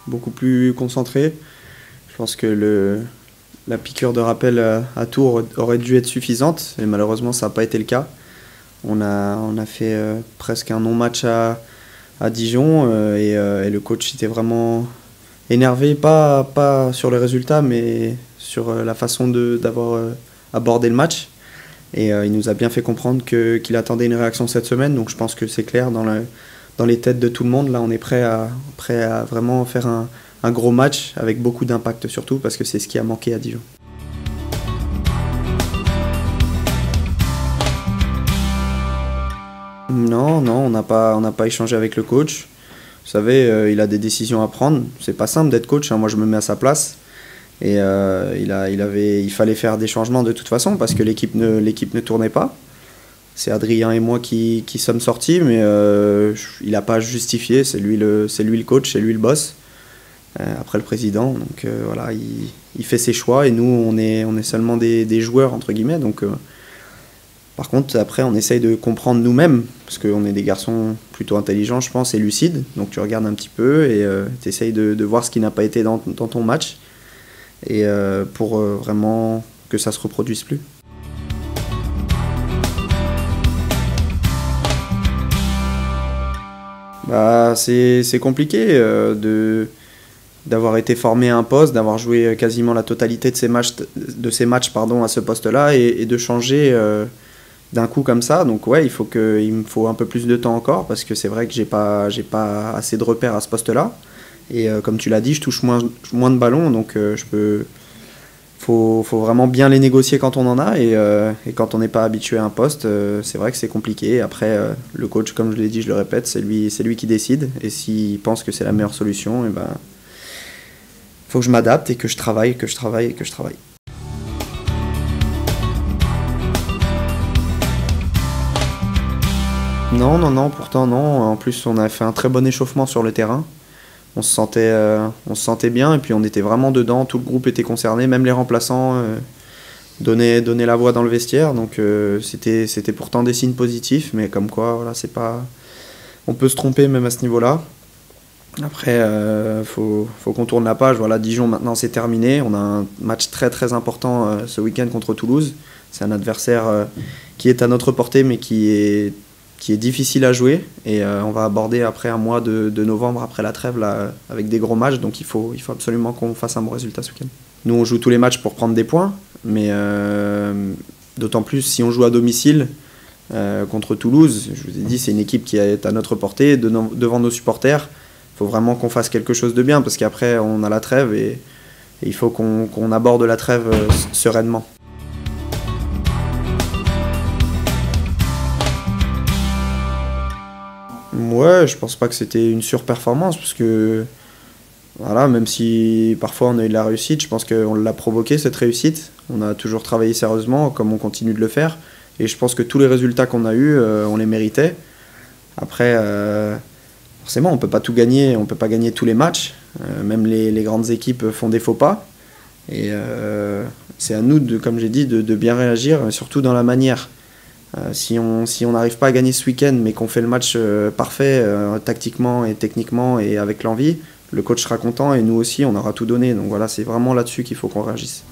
Beaucoup plus concentré. Je pense que la piqûre de rappel à Tours aurait dû être suffisante et malheureusement ça n'a pas été le cas. On a fait presque un non-match à Dijon et le coach était vraiment énervé, pas sur le résultat mais sur la façon d'avoir abordé le match. Et il nous a bien fait comprendre qu'il attendait une réaction cette semaine, donc je pense que c'est clair dans les têtes de tout le monde. Là, on est prêt à vraiment faire un gros match avec beaucoup d'impact surtout, parce que c'est ce qui a manqué à Dijon. Non, on n'a pas échangé avec le coach. Vous savez, il a des décisions à prendre. C'est pas simple d'être coach, hein. Moi je me mets à sa place. Et il fallait faire des changements de toute façon parce que l'équipe ne tournait pas. C'est Adrien et moi qui sommes sortis, mais il n'a pas justifié, c'est lui le coach, c'est lui le boss, après le président. Donc voilà, il fait ses choix et nous, on est seulement des joueurs, entre guillemets. Donc, par contre, après, on essaye de comprendre nous-mêmes, parce qu'on est des garçons plutôt intelligents, je pense, et lucides. Donc tu regardes un petit peu et tu essayes de voir ce qui n'a pas été dans ton match. Et pour vraiment que ça se reproduise plus. C'est compliqué d'avoir été formé à un poste, d'avoir joué quasiment la totalité de ces matchs à ce poste-là et de changer d'un coup comme ça. Donc ouais, il me faut un peu plus de temps encore parce que c'est vrai que j'ai pas assez de repères à ce poste-là. Et comme tu l'as dit, je touche moins de ballons, donc faut vraiment bien les négocier quand on en a. Et quand on n'est pas habitué à un poste, c'est vrai que c'est compliqué. Après, le coach, comme je l'ai dit, je le répète, c'est lui qui décide. Et s'il pense que c'est la meilleure solution, faut que je m'adapte et que je travaille. Non, pourtant non. En plus, on a fait un très bon échauffement sur le terrain. On se sentait bien et puis on était vraiment dedans, tout le groupe était concerné, même les remplaçants donnaient la voix dans le vestiaire, donc c'était pourtant des signes positifs, mais comme quoi, voilà, on peut se tromper même à ce niveau-là. Après, faut qu'on tourne la page. Voilà, Dijon maintenant c'est terminé, on a un match très très important ce week-end contre Toulouse. C'est un adversaire qui est à notre portée mais qui est difficile à jouer et on va aborder après un mois de novembre après la trêve là, avec des gros matchs, donc il faut absolument qu'on fasse un bon résultat ce week-end. Nous on joue tous les matchs pour prendre des points, mais d'autant plus si on joue à domicile contre Toulouse. Je vous ai dit, c'est une équipe qui est à notre portée, devant nos supporters. Il faut vraiment qu'on fasse quelque chose de bien parce qu'après on a la trêve et il faut qu'on aborde la trêve sereinement. Ouais, je pense pas que c'était une surperformance parce que voilà, même si parfois on a eu de la réussite, je pense qu'on l'a provoqué cette réussite. On a toujours travaillé sérieusement comme on continue de le faire et je pense que tous les résultats qu'on a eus, on les méritait. Après, forcément, on peut pas tout gagner, on peut pas gagner tous les matchs. Même les grandes équipes font des faux pas et c'est à nous, comme j'ai dit, de bien réagir, surtout dans la manière. Si on n'arrive pas à gagner ce week-end, mais qu'on fait le match parfait, tactiquement et techniquement et avec l'envie, le coach sera content et nous aussi, on aura tout donné. Donc voilà, c'est vraiment là-dessus qu'il faut qu'on réagisse.